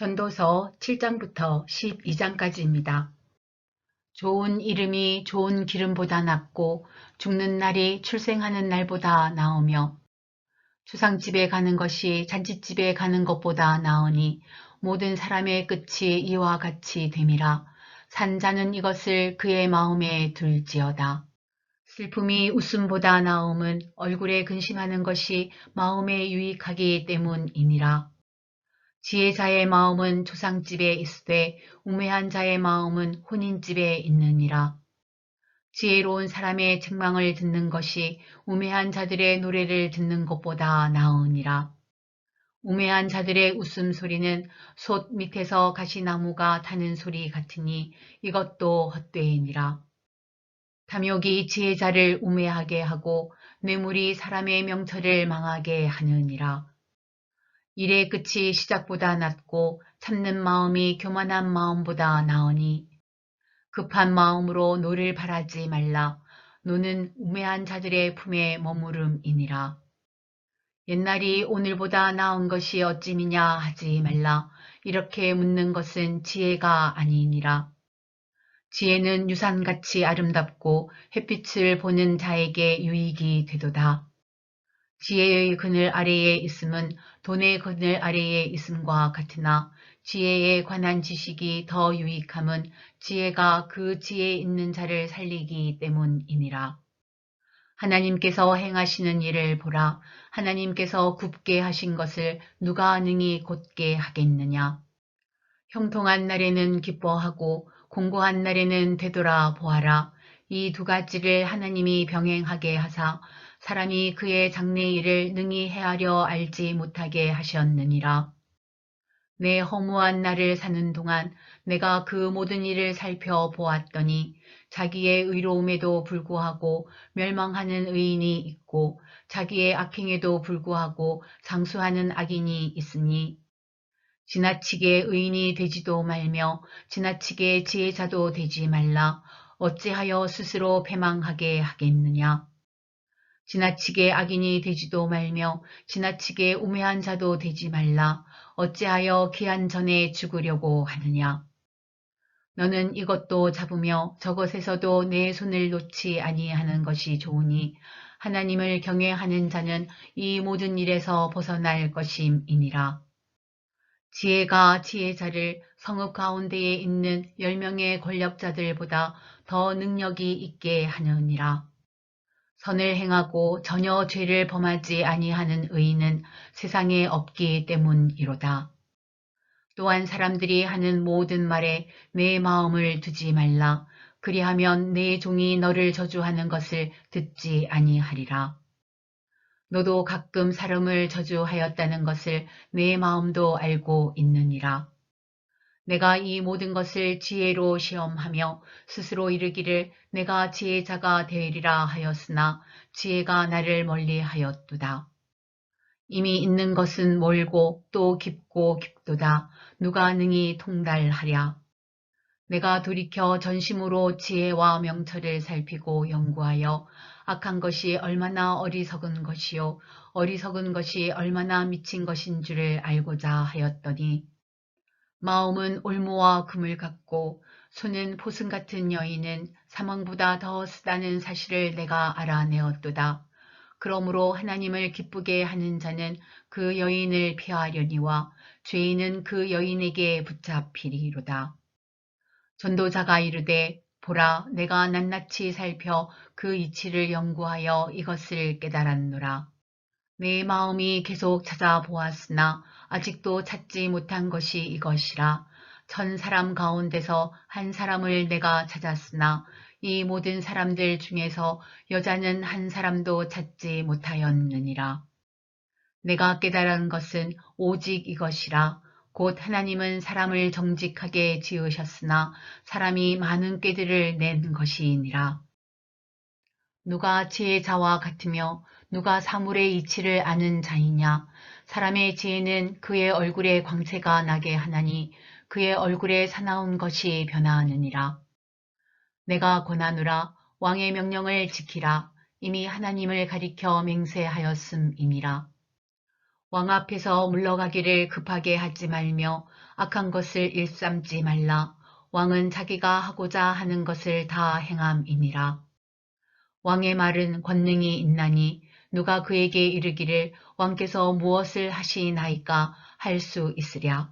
전도서 7장부터 12장까지입니다. 좋은 이름이 좋은 기름보다 낫고 죽는 날이 출생하는 날보다 나으며 주상집에 가는 것이 잔치집에 가는 것보다 나으니 모든 사람의 끝이 이와 같이 됨이라. 산 자는 이것을 그의 마음에 둘지어다. 슬픔이 웃음보다 나음은 얼굴에 근심하는 것이 마음에 유익하기 때문이니라. 지혜자의 마음은 조상집에 있으되 우매한 자의 마음은 혼인집에 있느니라. 지혜로운 사람의 책망을 듣는 것이 우매한 자들의 노래를 듣는 것보다 나으니라. 우매한 자들의 웃음소리는 솥 밑에서 가시나무가 타는 소리 같으니 이것도 헛되이니라. 탐욕이 지혜자를 우매하게 하고 뇌물이 사람의 명철을 망하게 하느니라. 일의 끝이 시작보다 낫고 참는 마음이 교만한 마음보다 나으니 급한 마음으로 노를 바라지 말라. 노는 우매한 자들의 품에 머무름이니라. 옛날이 오늘보다 나은 것이 어찌미냐 하지 말라. 이렇게 묻는 것은 지혜가 아니니라. 지혜는 유산같이 아름답고 햇빛을 보는 자에게 유익이 되도다. 지혜의 그늘 아래에 있음은 돈의 그늘 아래에 있음과 같으나 지혜에 관한 지식이 더 유익함은 지혜가 그 지혜 있는 자를 살리기 때문이니라. 하나님께서 행하시는 일을 보라. 하나님께서 굽게 하신 것을 누가 능히 곧게 하겠느냐. 형통한 날에는 기뻐하고 공고한 날에는 되돌아 보아라. 이 두 가지를 하나님이 병행하게 하사 사람이 그의 장래일을 능히 헤아려 알지 못하게 하셨느니라. 내 허무한 날을 사는 동안 내가 그 모든 일을 살펴보았더니 자기의 의로움에도 불구하고 멸망하는 의인이 있고 자기의 악행에도 불구하고 장수하는 악인이 있으니 지나치게 의인이 되지도 말며 지나치게 지혜자도 되지 말라. 어찌하여 스스로 패망하게 하겠느냐. 지나치게 악인이 되지도 말며 지나치게 우매한 자도 되지 말라. 어찌하여 기한 전에 죽으려고 하느냐. 너는 이것도 잡으며 저것에서도 내 손을 놓지 아니하는 것이 좋으니 하나님을 경외하는 자는 이 모든 일에서 벗어날 것임이니라. 지혜가 지혜자를 성읍 가운데에 있는 10명의 권력자들보다 더 능력이 있게 하느니라. 선을 행하고 전혀 죄를 범하지 아니하는 의인은 세상에 없기 때문이로다. 또한 사람들이 하는 모든 말에 내 마음을 두지 말라. 그리하면 내 종이 너를 저주하는 것을 듣지 아니하리라. 너도 가끔 사람을 저주하였다는 것을 내 마음도 알고 있느니라. 내가 이 모든 것을 지혜로 시험하며 스스로 이르기를 내가 지혜자가 되리라 하였으나 지혜가 나를 멀리하였도다. 이미 있는 것은 멀고 또 깊고 깊도다. 누가 능히 통달하랴. 내가 돌이켜 전심으로 지혜와 명철을 살피고 연구하여 악한 것이 얼마나 어리석은 것이요 어리석은 것이 얼마나 미친 것인 줄을 알고자 하였더니 마음은 올무와 금을 같고 손은 포승 같은 여인은 사망보다 더 쓰다는 사실을 내가 알아내었도다. 그러므로 하나님을 기쁘게 하는 자는 그 여인을 피하려니와 죄인은 그 여인에게 붙잡히리로다. 전도자가 이르되 보라 내가 낱낱이 살펴 그 이치를 연구하여 이것을 깨달았노라. 내 마음이 계속 찾아보았으나 아직도 찾지 못한 것이 이것이라. 1000사람 가운데서 한 사람을 내가 찾았으나 이 모든 사람들 중에서 여자는 한 사람도 찾지 못하였느니라. 내가 깨달은 것은 오직 이것이라. 곧 하나님은 사람을 정직하게 지으셨으나 사람이 많은 꾀들을 낸 것이니라. 누가 지혜자와 같으며 누가 사물의 이치를 아는 자이냐. 사람의 지혜는 그의 얼굴에 광채가 나게 하나니 그의 얼굴에 사나운 것이 변화하느니라. 내가 권하노라. 왕의 명령을 지키라. 이미 하나님을 가리켜 맹세하였음이니라. 왕 앞에서 물러가기를 급하게 하지 말며 악한 것을 일삼지 말라. 왕은 자기가 하고자 하는 것을 다 행함이니라. 왕의 말은 권능이 있나니 누가 그에게 이르기를 왕께서 무엇을 하시나이까 할 수 있으랴.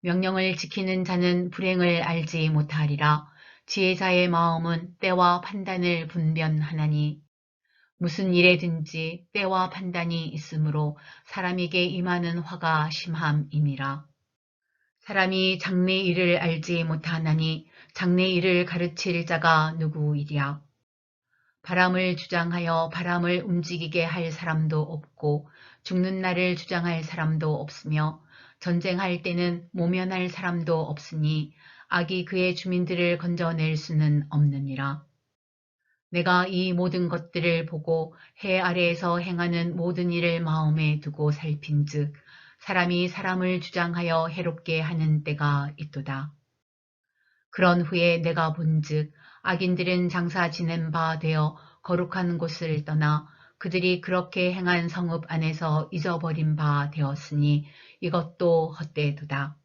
명령을 지키는 자는 불행을 알지 못하리라. 지혜자의 마음은 때와 판단을 분별하나니 무슨 일에든지 때와 판단이 있으므로 사람에게 임하는 화가 심함이니라. 사람이 장래 일을 알지 못하나니 장래 일을 가르칠 자가 누구이랴. 바람을 주장하여 바람을 움직이게 할 사람도 없고 죽는 날을 주장할 사람도 없으며 전쟁할 때는 모면할 사람도 없으니 악이 그의 주민들을 건져낼 수는 없느니라. 내가 이 모든 것들을 보고 해 아래에서 행하는 모든 일을 마음에 두고 살핀즉 사람이 사람을 주장하여 해롭게 하는 때가 있도다. 그런 후에 내가 본즉 악인들은 장사 지낸 바 되어 거룩한 곳을 떠나 그들이 그렇게 행한 성읍 안에서 잊어버린 바 되었으니 이것도 헛되도다.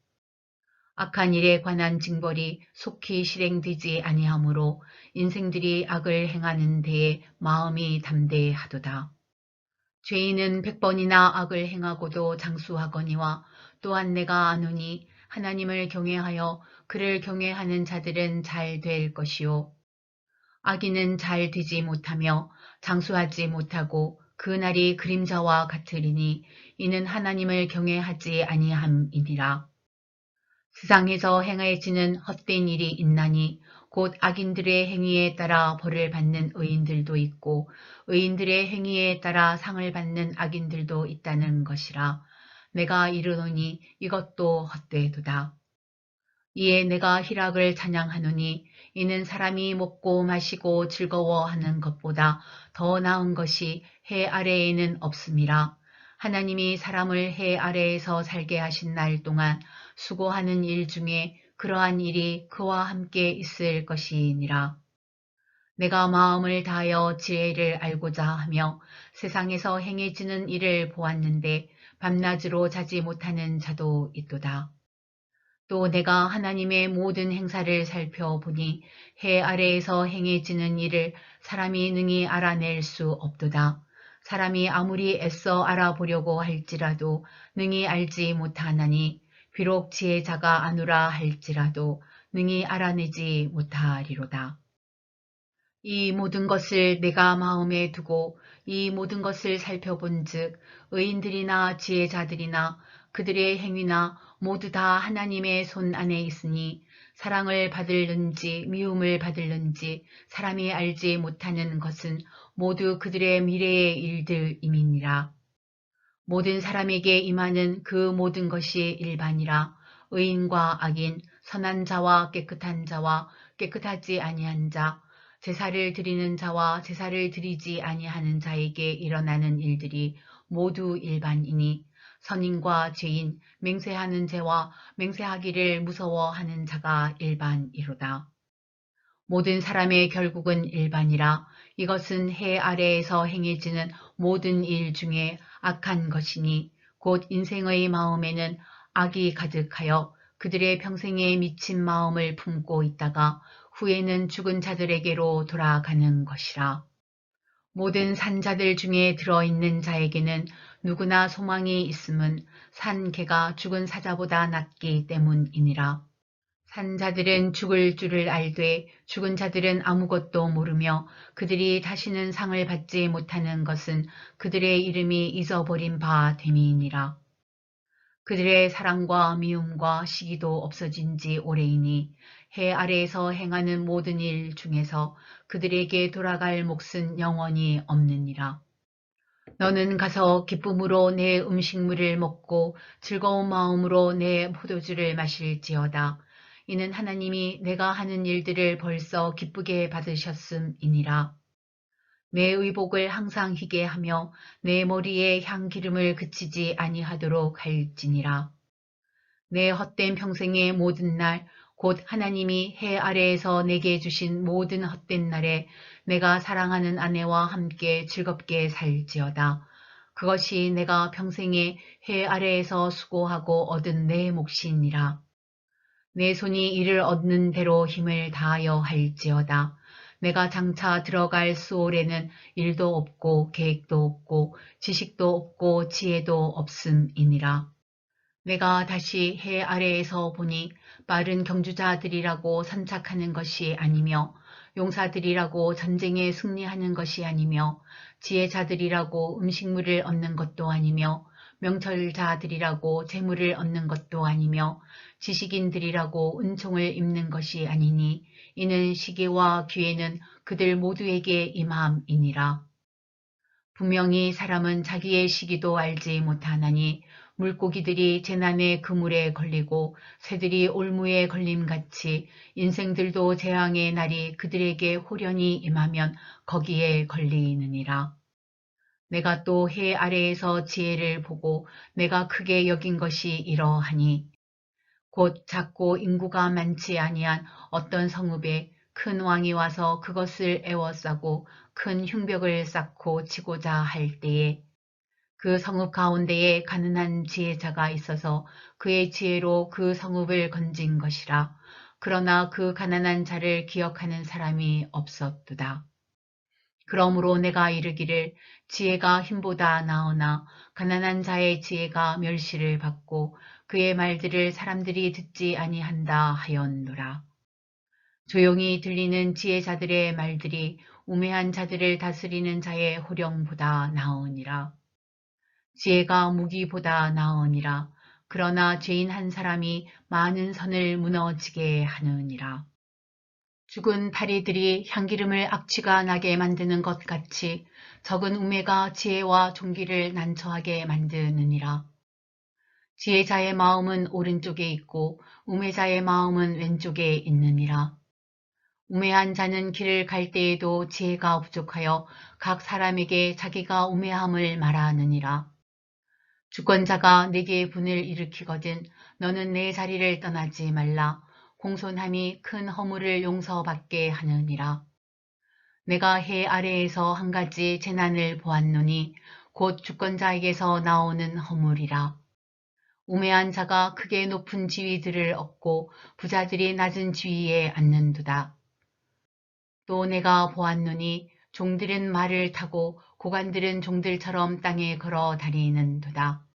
악한 일에 관한 징벌이 속히 실행되지 아니하므로 인생들이 악을 행하는 데에 마음이 담대하도다. 죄인은 100번이나 악을 행하고도 장수하거니와 또한 내가 아노니 하나님을 경외하여 그를 경외하는 자들은 잘 될 것이요. 악인은 잘 되지 못하며 장수하지 못하고 그 날이 그림자와 같으리니 이는 하나님을 경외하지 아니함이니라. 세상에서 행해지는 헛된 일이 있나니 곧 악인들의 행위에 따라 벌을 받는 의인들도 있고 의인들의 행위에 따라 상을 받는 악인들도 있다는 것이라. 내가 이르노니 이것도 헛되도다. 이에 내가 희락을 찬양하노니 이는 사람이 먹고 마시고 즐거워하는 것보다 더 나은 것이 해 아래에는 없음이라. 하나님이 사람을 해 아래에서 살게 하신 날 동안 수고하는 일 중에 그러한 일이 그와 함께 있을 것이니라. 내가 마음을 다하여 지혜를 알고자 하며 세상에서 행해지는 일을 보았는데 밤낮으로 자지 못하는 자도 있도다. 또 내가 하나님의 모든 행사를 살펴보니 해 아래에서 행해지는 일을 사람이 능히 알아낼 수 없도다. 사람이 아무리 애써 알아보려고 할지라도 능히 알지 못하나니 비록 지혜자가 아노라 할지라도 능히 알아내지 못하리로다. 이 모든 것을 내가 마음에 두고 이 모든 것을 살펴본즉 의인들이나 지혜자들이나 그들의 행위나 모두 다 하나님의 손 안에 있으니 사랑을 받을는지 미움을 받을는지 사람이 알지 못하는 것은 모두 그들의 미래의 일들임이니라. 모든 사람에게 임하는 그 모든 것이 일반이라. 의인과 악인, 선한 자와 깨끗한 자와 깨끗하지 아니한 자, 제사를 드리는 자와 제사를 드리지 아니하는 자에게 일어나는 일들이 모두 일반이니 선인과 죄인, 맹세하는 죄와 맹세하기를 무서워하는 자가 일반이로다. 모든 사람의 결국은 일반이라. 이것은 해 아래에서 행해지는 모든 일 중에 악한 것이니 곧 인생의 마음에는 악이 가득하여 그들의 평생에 미친 마음을 품고 있다가 후에는 죽은 자들에게로 돌아가는 것이라. 모든 산자들 중에 들어있는 자에게는 누구나 소망이 있음은 산 개가 죽은 사자보다 낫기 때문이니라. 산 자들은 죽을 줄을 알되 죽은 자들은 아무것도 모르며 그들이 다시는 상을 받지 못하는 것은 그들의 이름이 잊어버린 바 됨이니라. 그들의 사랑과 미움과 시기도 없어진 지 오래이니 해 아래에서 행하는 모든 일 중에서 그들에게 돌아갈 몫은 영원히 없느니라. 너는 가서 기쁨으로 내 음식물을 먹고 즐거운 마음으로 내 포도주를 마실지어다. 이는 하나님이 내가 하는 일들을 벌써 기쁘게 받으셨음이니라. 내 의복을 항상 희게 하며 내 머리에 향기름을 그치지 아니하도록 할지니라. 내 헛된 평생의 모든 날, 곧 하나님이 해 아래에서 내게 주신 모든 헛된 날에 내가 사랑하는 아내와 함께 즐겁게 살지어다. 그것이 내가 평생에 해 아래에서 수고하고 얻은 내 몫이니라. 내 손이 이를 얻는 대로 힘을 다하여 할지어다. 내가 장차 들어갈 수올에는 일도 없고 계획도 없고 지식도 없고 지혜도 없음이니라. 내가 다시 해 아래에서 보니 빠른 경주자들이라고 선착하는 것이 아니며 용사들이라고 전쟁에 승리하는 것이 아니며 지혜자들이라고 음식물을 얻는 것도 아니며 명철자들이라고 재물을 얻는 것도 아니며 지식인들이라고 은총을 입는 것이 아니니 이는 시기와 기회는 그들 모두에게 임함이니라. 분명히 사람은 자기의 시기도 알지 못하나니 물고기들이 재난의 그물에 걸리고 새들이 올무에 걸림같이 인생들도 재앙의 날이 그들에게 홀연히 임하면 거기에 걸리느니라. 내가 또 해 아래에서 지혜를 보고 내가 크게 여긴 것이 이러하니 곧 작고 인구가 많지 아니한 어떤 성읍에 큰 왕이 와서 그것을 에워싸고 큰 흉벽을 쌓고 치고자 할 때에 그 성읍 가운데에 가난한 지혜자가 있어서 그의 지혜로 그 성읍을 건진 것이라. 그러나 그 가난한 자를 기억하는 사람이 없었도다. 그러므로 내가 이르기를 지혜가 힘보다 나으나 가난한 자의 지혜가 멸시를 받고 그의 말들을 사람들이 듣지 아니한다 하였노라. 조용히 들리는 지혜자들의 말들이 우매한 자들을 다스리는 자의 호령보다 나으니라. 지혜가 무기보다 나으니라. 그러나 죄인 한 사람이 많은 선을 무너지게 하느니라. 죽은 파리들이 향기름을 악취가 나게 만드는 것 같이 적은 우매가 지혜와 종기를 난처하게 만드느니라. 지혜자의 마음은 오른쪽에 있고 우매자의 마음은 왼쪽에 있느니라. 우매한 자는 길을 갈 때에도 지혜가 부족하여 각 사람에게 자기가 우매함을 말하느니라. 주권자가 내게 분을 일으키거든 너는 내 자리를 떠나지 말라. 공손함이 큰 허물을 용서받게 하느니라. 내가 해 아래에서 한 가지 재난을 보았노니 곧 주권자에게서 나오는 허물이라. 우매한 자가 크게 높은 지위들을 얻고 부자들이 낮은 지위에 앉는도다. 또 내가 보았노니 종들은 말을 타고 고관들은 종들처럼 땅에 걸어 다니는도다.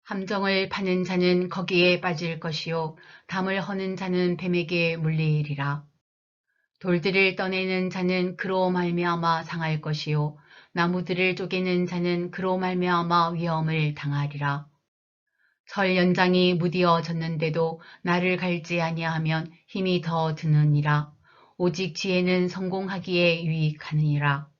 함정을 파는 자는 거기에 빠질 것이요 담을 허는 자는 뱀에게 물리리라. 돌들을 떠내는 자는 그로 말미암아 상할 것이요 나무들을 쪼개는 자는 그로 말미암아 위험을 당하리라. 철 연장이 무디어졌는데도 나를 갈지 아니하면 힘이 더 드느니라. 오직 지혜는 성공하기에 유익하느니라.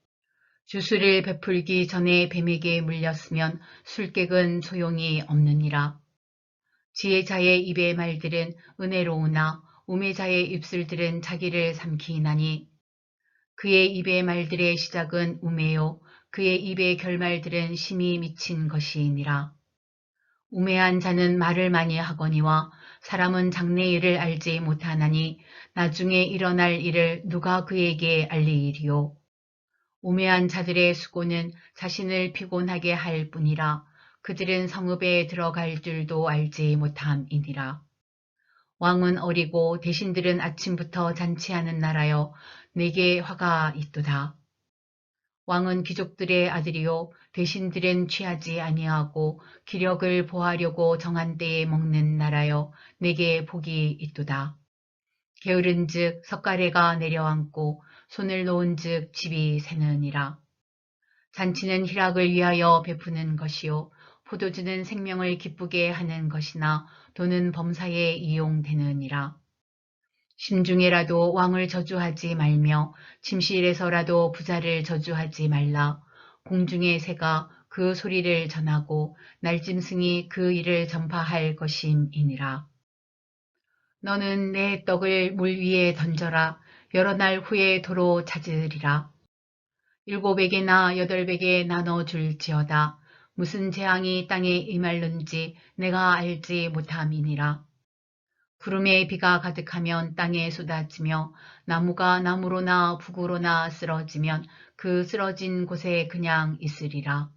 주술을 베풀기 전에 뱀에게 물렸으면 술객은 소용이 없느니라. 지혜자의 입의 말들은 은혜로우나 우매자의 입술들은 자기를 삼키나니 그의 입의 말들의 시작은 우매요 그의 입의 결말들은 심히 미친 것이니라. 우매한 자는 말을 많이 하거니와 사람은 장래 일을 알지 못하나니 나중에 일어날 일을 누가 그에게 알리리요. 우매한 자들의 수고는 자신을 피곤하게 할 뿐이라 그들은 성읍에 들어갈 줄도 알지 못함이니라. 왕은 어리고 대신들은 아침부터 잔치하는 나라여 내게 화가 있도다. 왕은 귀족들의 아들이요 대신들은 취하지 아니하고 기력을 보하려고 정한 때에 먹는 나라여 내게 복이 있도다. 게으른즉 석가래가 내려앉고 손을 놓은즉 집이 새느니라. 잔치는 희락을 위하여 베푸는 것이요 포도주는 생명을 기쁘게 하는 것이나 돈은 범사에 이용되느니라. 심중에라도 왕을 저주하지 말며 침실에서라도 부자를 저주하지 말라. 공중의 새가 그 소리를 전하고 날짐승이 그 일을 전파할 것임이니라. 너는 내 떡을 물 위에 던져라. 여러 날 후에 도로 찾으리라. 7에게나 8에게 나눠줄지어다. 무슨 재앙이 땅에 임할는지 내가 알지 못함이니라. 구름에 비가 가득하면 땅에 쏟아지며 나무가 나무로나 북으로나 쓰러지면 그 쓰러진 곳에 그냥 있으리라.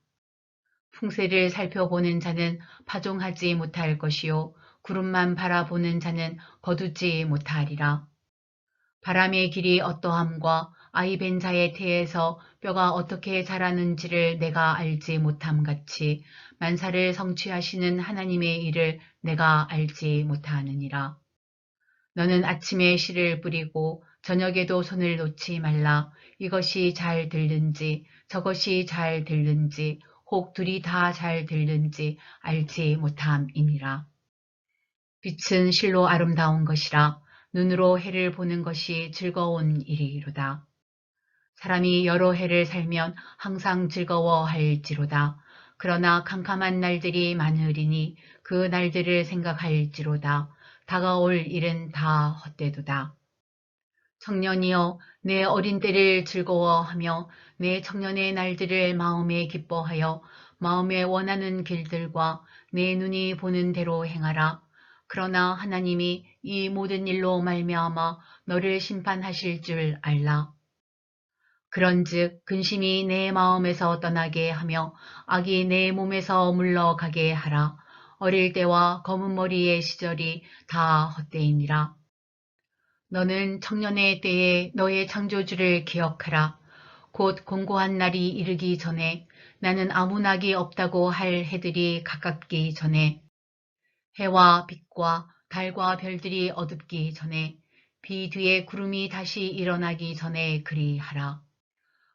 풍세를 살펴보는 자는 파종하지 못할 것이요 구름만 바라보는 자는 거두지 못하리라. 바람의 길이 어떠함과 아이 벤 자의 태에서 뼈가 어떻게 자라는지를 내가 알지 못함같이 만사를 성취하시는 하나님의 일을 내가 알지 못하느니라. 너는 아침에 씨를 뿌리고 저녁에도 손을 놓지 말라. 이것이 잘 들는지 저것이 잘 들는지 혹 둘이 다 잘 들는지 알지 못함이니라. 빛은 실로 아름다운 것이라. 눈으로 해를 보는 것이 즐거운 일이로다. 사람이 여러 해를 살면 항상 즐거워할지로다. 그러나 캄캄한 날들이 많으리니 그 날들을 생각할지로다. 다가올 일은 다 헛되도다. 청년이여 내 어린 때를 즐거워하며 내 청년의 날들을 마음에 기뻐하여 마음에 원하는 길들과 내 눈이 보는 대로 행하라. 그러나 하나님이 이 모든 일로 말미암아 너를 심판하실 줄 알라. 그런즉 근심이 내 마음에서 떠나게 하며 악이 내 몸에서 물러가게 하라. 어릴 때와 검은 머리의 시절이 다 헛되이니라. 너는 청년의 때에 너의 창조주를 기억하라. 곧 공고한 날이 이르기 전에 나는 아무 낙이 없다고 할 해들이 가깝기 전에 해와 빛과 달과 별들이 어둡기 전에 비 뒤에 구름이 다시 일어나기 전에 그리하라.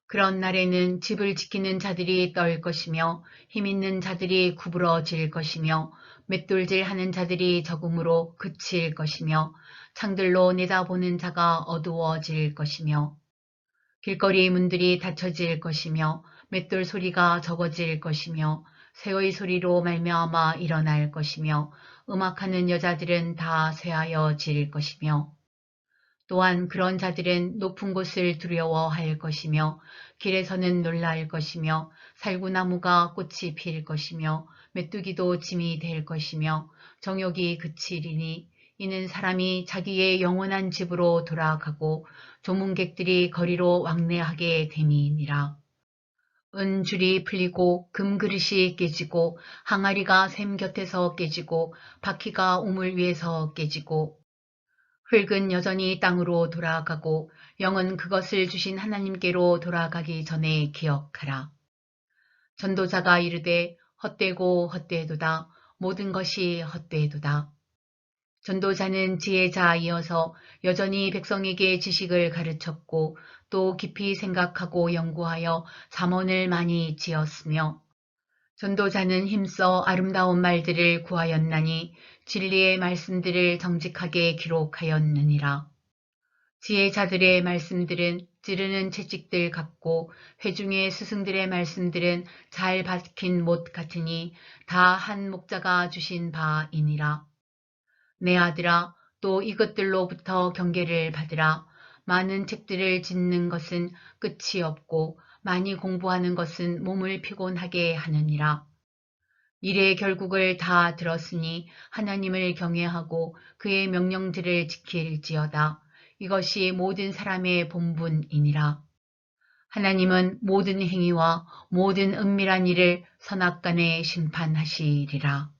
그런 날에는 집을 지키는 자들이 떨 것이며 힘있는 자들이 구부러질 것이며 맷돌질하는 자들이 적음으로 그칠 것이며 창들로 내다보는 자가 어두워질 것이며 길거리 문들이 닫혀질 것이며 맷돌 소리가 적어질 것이며 새의 소리로 말미암아 일어날 것이며 음악하는 여자들은 다 쇠하여질 것이며 또한 그런 자들은 높은 곳을 두려워할 것이며 길에서는 놀랄 것이며 살구나무가 꽃이 필 것이며 메뚜기도 짐이 될 것이며 정욕이 그치리니 이는 사람이 자기의 영원한 집으로 돌아가고 조문객들이 거리로 왕래하게 됨이니라. 은줄이 풀리고 금그릇이 깨지고 항아리가 샘 곁에서 깨지고 바퀴가 우물 위에서 깨지고 흙은 여전히 땅으로 돌아가고 영은 그것을 주신 하나님께로 돌아가기 전에 기억하라. 전도자가 이르되 헛되고 헛되도다. 모든 것이 헛되도다. 전도자는 지혜자이어서 여전히 백성에게 지식을 가르쳤고 또 깊이 생각하고 연구하여 잠언을 많이 지었으며 전도자는 힘써 아름다운 말들을 구하였나니 진리의 말씀들을 정직하게 기록하였느니라. 지혜자들의 말씀들은 찌르는 채찍들 같고 회중의 스승들의 말씀들은 잘 박힌 못 같으니 다 한 목자가 주신 바이니라. 내 아들아 또 이것들로부터 경계를 받으라. 많은 책들을 짓는 것은 끝이 없고 많이 공부하는 것은 몸을 피곤하게 하느니라. 일의 결국을 다 들었으니 하나님을 경외하고 그의 명령들을 지킬지어다. 이것이 모든 사람의 본분이니라. 하나님은 모든 행위와 모든 은밀한 일을 선악간에 심판하시리라.